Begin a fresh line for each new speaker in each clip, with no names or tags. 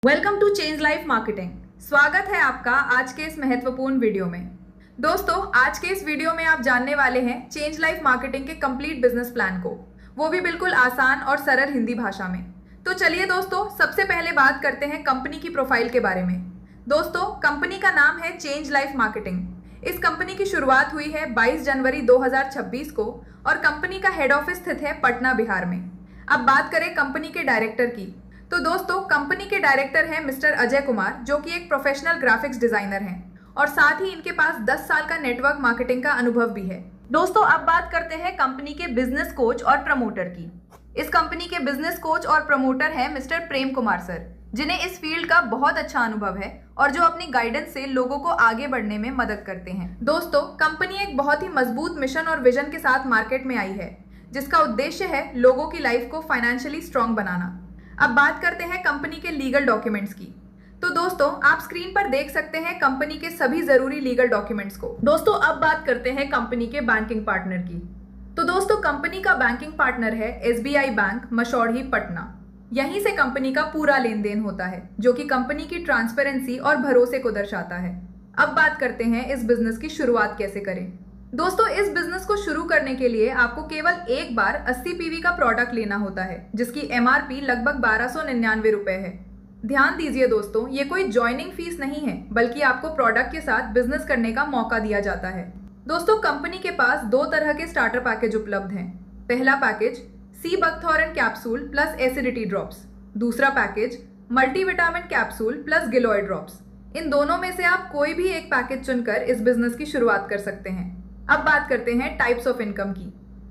Welcome to change life marketing. स्वागत है आपका आज के इस महत्वपूर्ण वीडियो में। दोस्तों, आज के इस वीडियो में आप जानने वाले हैं चेंज लाइफ मार्केटिंग के कंप्लीट बिजनेस प्लान को, वो भी बिल्कुल आसान और सरल हिंदी भाषा में। तो चलिए दोस्तों, सबसे पहले बात करते हैं कंपनी की प्रोफाइल के बारे में। दोस्तों, कंपनी का नाम है चेंज लाइफ मार्केटिंग। इस कंपनी की शुरुआत हुई है 22 जनवरी 2026 को और कंपनी का हेड ऑफिस स्थित है पटना, बिहार में। अब बात करें कंपनी के डायरेक्टर की, तो दोस्तों कंपनी के डायरेक्टर हैं मिस्टर अजय कुमार, जो कि एक प्रोफेशनल ग्राफिक्स डिजाइनर हैं और साथ ही इनके पास 10 साल का नेटवर्क मार्केटिंग का अनुभव भी है। दोस्तों, अब बात करते हैं कंपनी के बिजनेस कोच और प्रमोटर की। इस कंपनी के बिजनेस कोच और प्रमोटर हैं मिस्टर प्रेम कुमार सर, जिन्हें इस फील्ड का बहुत अच्छा अनुभव है और जो अपनी गाइडेंस से लोगों को आगे बढ़ने में मदद करते हैं। दोस्तों, कंपनी एक बहुत ही मजबूत मिशन और विजन के साथ मार्केट में आई है, जिसका उद्देश्य है लोगों की लाइफ को फाइनेंशियली स्ट्रांग बनाना। अब बात करते हैं कंपनी के लीगल डॉक्यूमेंट्स की। तो दोस्तों, आप स्क्रीन पर देख सकते हैं कंपनी के सभी जरूरी लीगल डॉक्यूमेंट्स को। दोस्तों, अब बात करते हैं कंपनी के बैंकिंग पार्टनर की। तो दोस्तों, कंपनी का बैंकिंग पार्टनर है SBI बैंक, मशौढ़ी, पटना। यहीं से कंपनी का पूरा लेन देन होता है, जो कि कंपनी की ट्रांसपेरेंसी और भरोसे को दर्शाता है। अब बात करते हैं इस बिजनेस की शुरुआत कैसे करें। दोस्तों, इस बिजनेस को शुरू करने के लिए आपको केवल एक बार 80 PV का प्रोडक्ट लेना होता है, जिसकी MRP लगभग 1299 रुपए है। ध्यान दीजिए दोस्तों, ये कोई ज्वाइनिंग फीस नहीं है, बल्कि आपको प्रोडक्ट के साथ बिजनेस करने का मौका दिया जाता है। दोस्तों, कंपनी के पास 2 तरह के स्टार्टर पैकेज उपलब्ध हैं। पहला पैकेज सी बकथॉरन कैप्सूल प्लस एसिडिटी ड्रॉप्स, दूसरा पैकेज मल्टीविटामिन कैप्सूल प्लस गिलोय ड्रॉप्स। इन दोनों में से आप कोई भी एक पैकेज चुनकर इस बिजनेस की शुरुआत कर सकते हैं। अब बात करते हैं टाइप्स ऑफ इनकम की।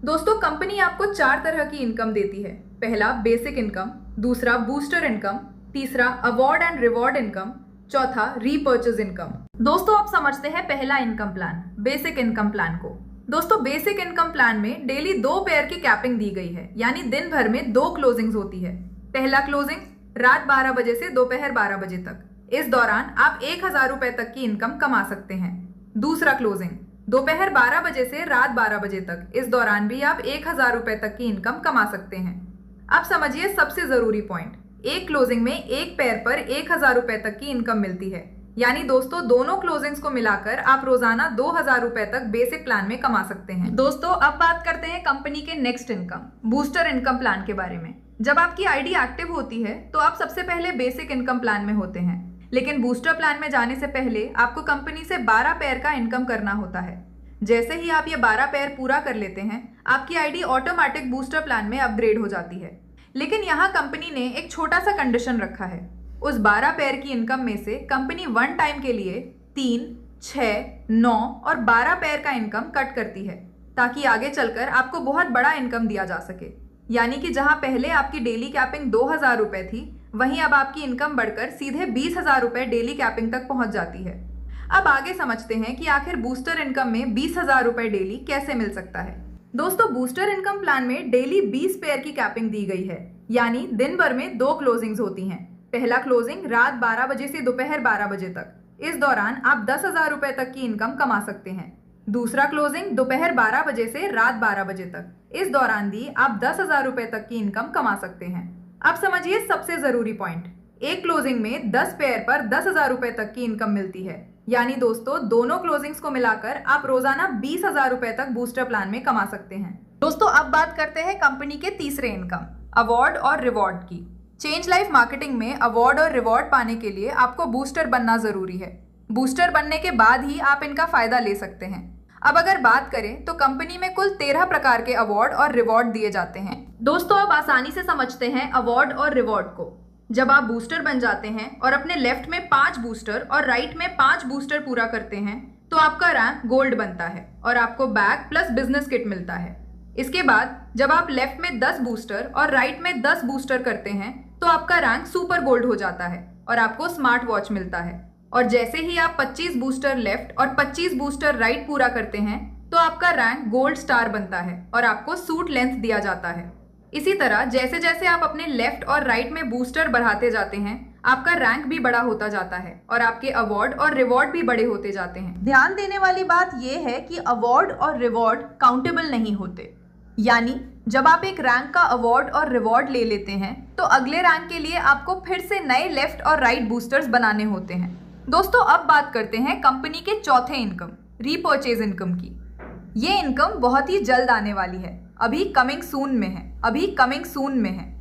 दोस्तों, कंपनी आपको 4 तरह की इनकम देती है। पहला बेसिक इनकम, दूसरा बूस्टर इनकम, तीसरा अवार्ड एंड रिवॉर्ड इनकम, चौथा रीपर्चेज इनकम। दोस्तों, आप समझते हैं पहला income plan, basic income plan को। दोस्तों, बेसिक इनकम प्लान में डेली 2 पेयर की कैपिंग दी गई है, यानी दिन भर में 2 क्लोजिंग्स होती है। पहला क्लोजिंग रात 12 बजे से दोपहर 12 बजे तक। इस दौरान आप 1000 रुपए तक की इनकम कमा सकते हैं। दूसरा क्लोजिंग दोपहर 12 बजे से रात 12 बजे तक। इस दौरान भी आप 1000 रुपए तक की इनकम कमा सकते हैं। अब समझिए सबसे जरूरी पॉइंट, एक क्लोजिंग में एक पेयर पर 1000 रुपए तक की इनकम मिलती है। यानी दोस्तों, दोनों क्लोजिंग्स को मिलाकर आप रोजाना 2000 रुपए तक बेसिक प्लान में कमा सकते हैं। दोस्तों, अब बात करते हैं कंपनी के next income, booster income plan के बारे में। जब आपकी आईडी एक्टिव होती है तो आप सबसे पहले बेसिक इनकम प्लान में होते हैं, लेकिन बूस्टर प्लान में जाने से पहले आपको कंपनी से 12 पेयर का इनकम करना होता है। जैसे ही आप ये 12 पेयर पूरा कर लेते हैं, आपकी आईडी ऑटोमेटिक बूस्टर प्लान में अपग्रेड हो जाती है। लेकिन यहाँ कंपनी ने एक छोटा सा कंडीशन रखा है। उस 12 पेयर की इनकम में से कंपनी वन टाइम के लिए 3, 6, 9 और 12 पेयर का इनकम कट करती है, ताकि आगे चलकर आपको बहुत बड़ा इनकम दिया जा सके। यानी कि जहां पहले आपकी डेली कैपिंग 2000 रुपए थी, वहीं अब आपकी इनकम बढ़कर सीधे 20,000 रुपए डेली कैपिंग तक पहुंच जाती है। अब आगे समझते हैं कि आखिर बूस्टर इनकम में 20,000 रुपए डेली कैसे मिल सकता है। दोस्तों, बूस्टर इनकम प्लान में डेली 20 पेयर की कैपिंग दी गई है, यानी दिन भर में 2 क्लोजिंग्स होती हैं। पहला क्लोजिंग रात 12 बजे से दोपहर 12 बजे तक। इस दौरान आप 10,000 रुपए तक की इनकम कमा सकते हैं। दूसरा क्लोजिंग दोपहर 12 बजे से रात 12 बजे तक। इस दौरान भी आप 10,000 रुपए तक की इनकम कमा सकते हैं। अब समझिए सबसे जरूरी पॉइंट, एक क्लोजिंग में 10 पेयर पर 10,000 रुपए तक की इनकम मिलती है। यानी दोस्तों, दोनों क्लोजिंग्स को मिलाकर आप रोजाना 20,000 रुपए तक बूस्टर प्लान में कमा सकते हैं। दोस्तों, अब बात करते हैं कंपनी के तीसरे इनकम, अवार्ड और रिवॉर्ड की। चेंज लाइफ मार्केटिंग में अवार्ड और रिवॉर्ड पाने के लिए आपको बूस्टर बनना जरूरी है। बूस्टर बनने के बाद ही आप इनका फायदा ले सकते हैं। अब अगर बात करें तो कंपनी में कुल 13 प्रकार के अवार्ड और रिवॉर्ड दिए जाते हैं। दोस्तों, अब आसानी से समझते हैं अवार्ड और रिवॉर्ड को। जब आप बूस्टर बन जाते हैं और अपने लेफ्ट में 5 बूस्टर और राइट में 5 बूस्टर पूरा करते हैं, तो आपका रैंक गोल्ड बनता है और आपको बैग प्लस बिजनेस किट मिलता है। इसके बाद जब आप लेफ्ट में 10 बूस्टर और राइट में 10 बूस्टर करते हैं, तो आपका रैंक सुपर गोल्ड हो जाता है और आपको स्मार्ट वॉच मिलता है। और जैसे ही आप 25 बूस्टर लेफ्ट और 25 बूस्टर राइट पूरा करते हैं, तो आपका रैंक गोल्ड स्टार बनता है और आपको सूट लेंथ दिया जाता है। इसी तरह जैसे जैसे आप अपने लेफ्ट और राइट में बूस्टर बढ़ाते जाते हैं, आपका रैंक भी बड़ा होता जाता है और आपके अवार्ड और रिवॉर्ड भी बड़े होते जाते हैं। ध्यान देने वाली बात यह है कि अवार्ड और रिवॉर्ड काउंटेबल नहीं होते, यानी जब आप एक रैंक का अवार्ड और रिवॉर्ड ले लेते हैं तो अगले रैंक के लिए आपको फिर से नए लेफ्ट और राइट बूस्टर्स बनाने होते हैं। दोस्तों अब बात करते हैं कंपनी के चौथे इनकम, रीपर्चेज इनकम की। ये इनकम बहुत ही जल्द आने वाली है, अभी कमिंग सून में है।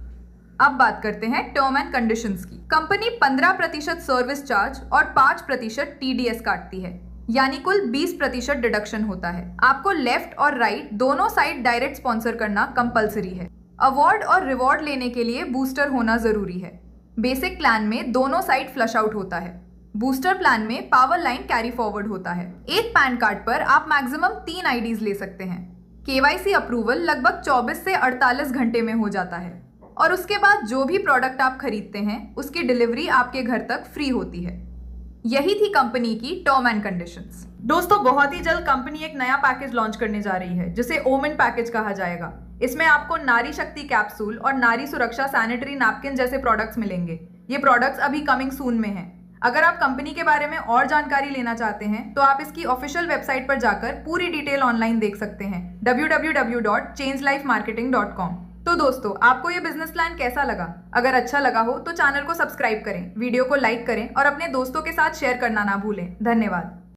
अब बात करते हैं टर्म एंड कंडीशंस की। कंपनी 15% सर्विस चार्ज और 5% TDS काटती है, यानी कुल 20% डिडक्शन होता है। आपको लेफ्ट और राइट दोनों साइड डायरेक्ट स्पॉन्सर करना कंपलसरी है। अवार्ड और रिवॉर्ड लेने के लिए बूस्टर होना जरूरी है। बेसिक प्लान में दोनों साइड फ्लश आउट होता है, बूस्टर प्लान में पावर लाइन कैरी फॉरवर्ड होता है। एक पैन कार्ड पर आप मैक्सिमम 3 IDs ले सकते हैं। KYC अप्रूवल लगभग 24 से 48 घंटे में हो जाता है और उसके बाद जो भी प्रोडक्ट आप खरीदते हैं उसकी डिलीवरी आपके घर तक फ्री होती है। यही थी कंपनी की टर्म एंड कंडीशंस। दोस्तों बहुत ही जल्द कंपनी एक नया पैकेज लॉन्च करने जा रही है जिसे ओमेन पैकेज कहा जाएगा। इसमें आपको नारी शक्ति कैप्सूल और नारी सुरक्षा सैनिटरी नैपकिन जैसे प्रोडक्ट्स मिलेंगे। ये प्रोडक्ट्स अभी कमिंग सून में हैं। अगर आप कंपनी के बारे में और जानकारी लेना चाहते हैं तो आप इसकी ऑफिशियल वेबसाइट पर जाकर पूरी डिटेल ऑनलाइन देख सकते हैं, www.changelifemarketing.com। तो दोस्तों आपको ये बिजनेस प्लान कैसा लगा? अगर अच्छा लगा हो तो चैनल को सब्सक्राइब करें, वीडियो को लाइक करें और अपने दोस्तों के साथ शेयर करना ना भूलें। धन्यवाद।